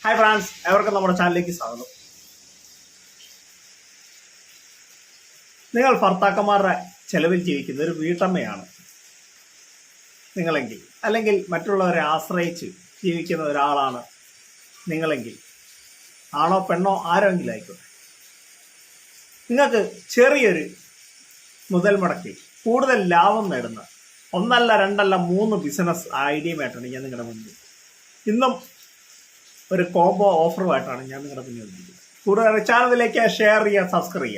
Hi France, എവർക്കും നമ്മുടെ ചാനലിലേക്ക് സ്വാഗതം. നിങ്ങൾ ഭർത്താക്കന്മാരുടെ ചെലവിൽ ജീവിക്കുന്ന ഒരു വീട്ടമ്മയാണ് നിങ്ങളെങ്കിൽ, അല്ലെങ്കിൽ മറ്റുള്ളവരെ ആശ്രയിച്ച് ജീവിക്കുന്ന ഒരാളാണ് നിങ്ങളെങ്കിൽ, ആണോ പെണ്ണോ ആരെങ്കിലും ആയിക്കോട്ടെ, നിങ്ങൾക്ക് ചെറിയൊരു മുതൽ മുടക്കി കൂടുതൽ ലാഭം നേടുന്ന ഒന്നല്ല രണ്ടല്ല 3 ബിസിനസ് ഐഡിയയുമായിട്ടാണ് ഞാൻ നിങ്ങളുടെ മുന്നിൽ. ഇന്നും ഒരു കോംബോ ഓഫറുമായിട്ടാണ് ഞാൻ നിങ്ങളുടെ മുന്നിൽ വന്നിരിക്കുന്നത്. കൂടുതൽ ചാനലിലേക്ക് ഷെയർ ചെയ്യുക, സബ്സ്ക്രൈബ്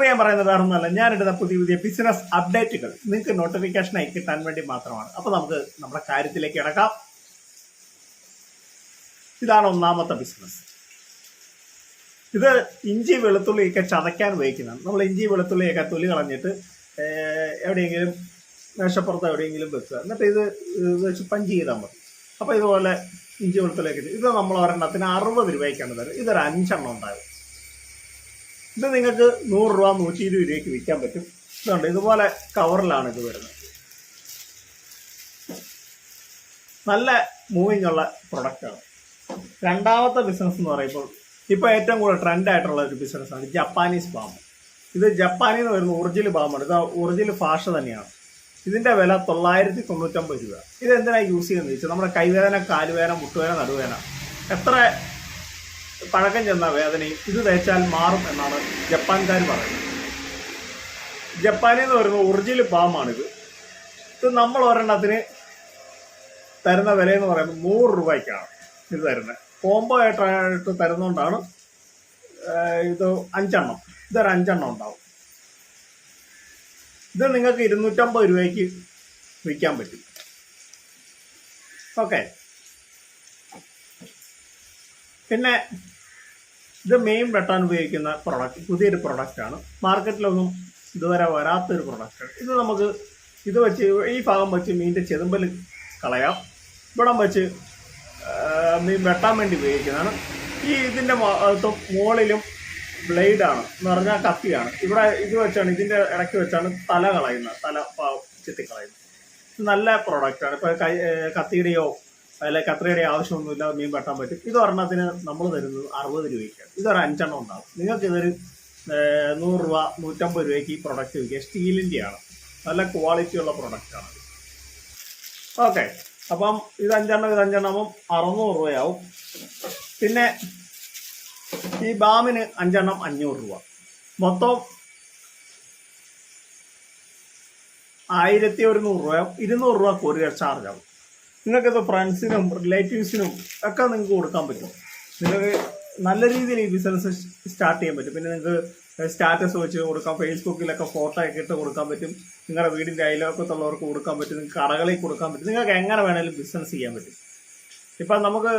ചെയ്യാൻ പറയുന്നത് വേറെ ഒന്നുമല്ല, ഞാനിടുന്ന പുതിയ പുതിയ ബിസിനസ് അപ്ഡേറ്റുകൾ നിങ്ങൾക്ക് നോട്ടിഫിക്കേഷനായി കിട്ടാൻ വേണ്ടി മാത്രമാണ്. അപ്പോൾ നമുക്ക് നമ്മുടെ കാര്യത്തിലേക്ക് കിടക്കാം. ഇതാണ് ഒന്നാമത്തെ ബിസിനസ്. ഇത് ഇഞ്ചി വെളുത്തുള്ളിയൊക്കെ ചതയ്ക്കാൻ ഉപയോഗിക്കുന്നതാണ്. നമ്മൾ ഇഞ്ചി വെളുത്തുള്ളിയൊക്കെ തൊലി കളഞ്ഞിട്ട് എവിടെയെങ്കിലും മേശപ്പുറത്ത് എവിടെയെങ്കിലും വെക്കുക, എന്നിട്ട് ഇത് വെച്ച് പഞ്ച് ചെയ്താൽ മതി. അപ്പോൾ ഇതുപോലെ ഇഞ്ചി വെളുത്തുള്ളിയൊക്കെ ഇത് നമ്മൾ ഒരെണ്ണത്തിന് 60 രൂപയ്ക്കാണ് തരുന്നത്. ഇതൊരു 5 എണ്ണം ഉണ്ടാകും. ഇത് നിങ്ങൾക്ക് 100 രൂപ 120 രൂപയ്ക്ക് വിൽക്കാൻ പറ്റും. ഇതുണ്ട്, ഇതുപോലെ കവറിലാണ് ഇത് വരുന്നത്. നല്ല മൂവിങ് ഉള്ള പ്രൊഡക്റ്റാണ്. രണ്ടാമത്തെ ബിസിനസ് എന്ന് പറയുമ്പോൾ ഇപ്പോൾ ഏറ്റവും കൂടുതൽ ട്രെൻഡായിട്ടുള്ള ഒരു ബിസിനസ്സാണ് ജപ്പാനീസ് ബാം. ഇത് ജപ്പാനിൽ നിന്ന് വരുന്ന ഒറിജിനൽ ബാമാണ്. ഇത് ഒറിജിനൽ ഭാഷ തന്നെയാണ്. ഇതിൻ്റെ വില 999 രൂപ. ഇതെന്തിനാണ് യൂസ് ചെയ്യുന്നത് ചോദിച്ചാൽ, നമ്മുടെ കൈവേദന, കാലുവേദന, മുട്ടുവേദന, നടുവേദന, എത്ര പഴക്കം ചെന്ന വേദനയും ഇത് തേച്ചാൽ മാറും എന്നാണ് ജപ്പാൻകാർ പറയുന്നത്. ജപ്പാനിൽ നിന്ന് വരുന്ന ഒറിജിനൽ ബാമാണിത്. ഇത് നമ്മൾ ഒരെണ്ണത്തിന് തരുന്ന വിലയെന്ന് പറയുമ്പോൾ 100 രൂപയ്ക്കാണ് ഇത് തരുന്നത്. കോംബോ ആയിട്ട് തരുന്നതുകൊണ്ടാണ് ഇത് 5 എണ്ണം. ഇതൊരു 5 എണ്ണം ഉണ്ടാവും. ഇത് നിങ്ങൾക്ക് 250 രൂപയ്ക്ക് വിൽക്കാൻ പറ്റും. ഓക്കെ, പിന്നെ ഇത് മെയിൻ വെട്ടാൻ ഉപയോഗിക്കുന്ന പ്രൊഡക്റ്റ്, പുതിയൊരു പ്രൊഡക്റ്റാണ്. മാർക്കറ്റിലൊന്നും ഇതുവരെ വരാത്തൊരു പ്രൊഡക്റ്റാണ്. ഇത് നമുക്ക് ഇത് വെച്ച് ഈ ഭാഗം വെച്ച് മീനിൻ്റെ ചെതുമ്പൽ കളയാം. ഇവിടം വെച്ച് മീൻ വെട്ടാൻ വേണ്ടി ഉപയോഗിക്കുന്നതാണ്. ഇതിൻ്റെ മുകളിലും ബ്ലേഡാണ് എന്ന് പറഞ്ഞാൽ കത്തിയാണ്. ഇവിടെ ഇത് വെച്ചാണ്, ഇതിൻ്റെ ഇടയ്ക്ക് വെച്ചാണ് തല കളയുന്നത്, തല ചെത്തിക്കളയുന്നത്. നല്ല പ്രോഡക്റ്റാണ്. ഇപ്പോൾ കത്തിയുടെയോ അല്ലെങ്കിൽ കത്രിയുടെയോ ആവശ്യമൊന്നുമില്ല, മീൻ വെട്ടാൻ പറ്റും. ഇത് ഒരെണ്ണത്തിന് നമ്മൾ തരുന്നത് 60 രൂപയ്ക്കാണ്. ഇതൊരു 5 എണ്ണം ഉണ്ടാകും. നിങ്ങൾക്ക് ഇതൊരു 100 രൂപ 150 രൂപയ്ക്ക് ഈ പ്രൊഡക്റ്റ് വിൽക്കുക. സ്റ്റീലിൻ്റെയാണ്, നല്ല ക്വാളിറ്റിയുള്ള പ്രൊഡക്റ്റാണ്. ഓക്കെ, അപ്പം ഇത് 5 എണ്ണം 5 എണ്ണമാകുമ്പം 600 രൂപയാവും. പിന്നെ ഈ ബാമിന് 5 എണ്ണം 500 രൂപ. മൊത്തം 1100 രൂപ. 200 രൂപ കൊറിയർ ചാർജ് ആവും. നിങ്ങൾക്കിത് ഫ്രണ്ട്സിനും റിലേറ്റീവ്സിനും ഒക്കെ നിങ്ങൾക്ക് കൊടുക്കാൻ പറ്റും. നിങ്ങൾക്ക് നല്ല രീതിയിൽ ഈ ബിസിനസ് സ്റ്റാർട്ട് ചെയ്യാൻ പറ്റും. പിന്നെ നിങ്ങൾക്ക് സ്റ്റാറ്റസ് വെച്ച് കൊടുക്കാം, ഫേസ്ബുക്കിലൊക്കെ ഫോട്ടോ ഒക്കെ ഇട്ട് കൊടുക്കാൻ പറ്റും, നിങ്ങളുടെ വീടിൻ്റെ അയൽവക്കത്തുള്ളവർക്ക് കൊടുക്കാൻ പറ്റും, നിങ്ങൾക്ക് കടകളിൽ കൊടുക്കാൻ പറ്റും. നിങ്ങൾക്ക് എങ്ങനെ വേണമെങ്കിലും ബിസിനസ് ചെയ്യാൻ പറ്റും. ഇപ്പം നമുക്ക്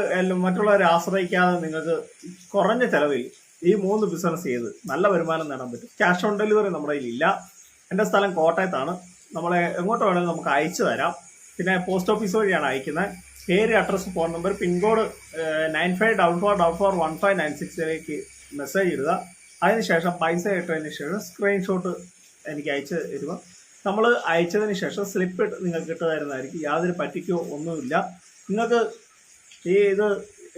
മറ്റുള്ളവരെ ആശ്രയിക്കാതെ നിങ്ങൾക്ക് കുറഞ്ഞ ചിലവിൽ ഈ 3 ബിസിനസ് ചെയ്ത് നല്ല വരുമാനം നേടാൻ പറ്റും. ക്യാഷ് ഓൺ ഡെലിവറി നമ്മുടെ കയ്യിലില്ല. എൻ്റെ സ്ഥലം കോട്ടയത്താണ്. നമ്മളെ എങ്ങോട്ട് വേണമെങ്കിലും നമുക്ക് അയച്ചു തരാം. പിന്നെ പോസ്റ്റ് ഓഫീസ് വഴിയാണ് അയക്കുന്നത്. പേര്, address, phone number, pincode 9544441596 message ഇടുക. അതിനുശേഷം പൈസ ഇട്ടതിന് ശേഷം സ്ക്രീൻഷോട്ട് എനിക്ക് അയച്ചു തരുക. നമ്മൾ അയച്ചതിന് ശേഷം സ്ലിപ്പ് നിങ്ങൾക്ക് ഇട്ട് തരുന്നതായിരിക്കും. യാതൊരു പറ്റിക്കോ ഒന്നുമില്ല. നിങ്ങൾക്ക് ഇത്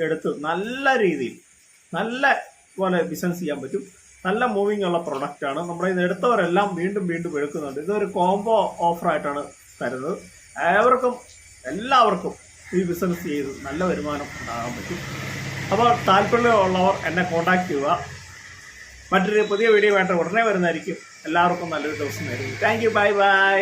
എടുത്ത് നല്ല രീതിയിൽ നല്ല പോലെ ബിസിനസ് ചെയ്യാൻ പറ്റും. നല്ല മൂവിങ് ഉള്ള പ്രൊഡക്റ്റാണ്. നമ്മുടെ ഇത് എടുത്തവരെല്ലാം വീണ്ടും വീണ്ടും എടുക്കുന്നുണ്ട്. ഇതൊരു കോംബോ ഓഫറായിട്ടാണ് തരുന്നത്. എല്ലാവർക്കും ഈ ബിസിനസ് ചെയ്ത് നല്ല വരുമാനം ഉണ്ടാകാൻ പറ്റും. അപ്പോൾ താല്പര്യമുള്ളവർ എന്നെ കോൺടാക്ട് ചെയ്യുക. മറ്റൊരു പുതിയ വീഡിയോ ആയിട്ട് ഉടനെ വരുന്നതായിരിക്കും. എല്ലാവർക്കും നല്ലൊരു ദിവസം നേരുന്നു. Thank you. Bye bye.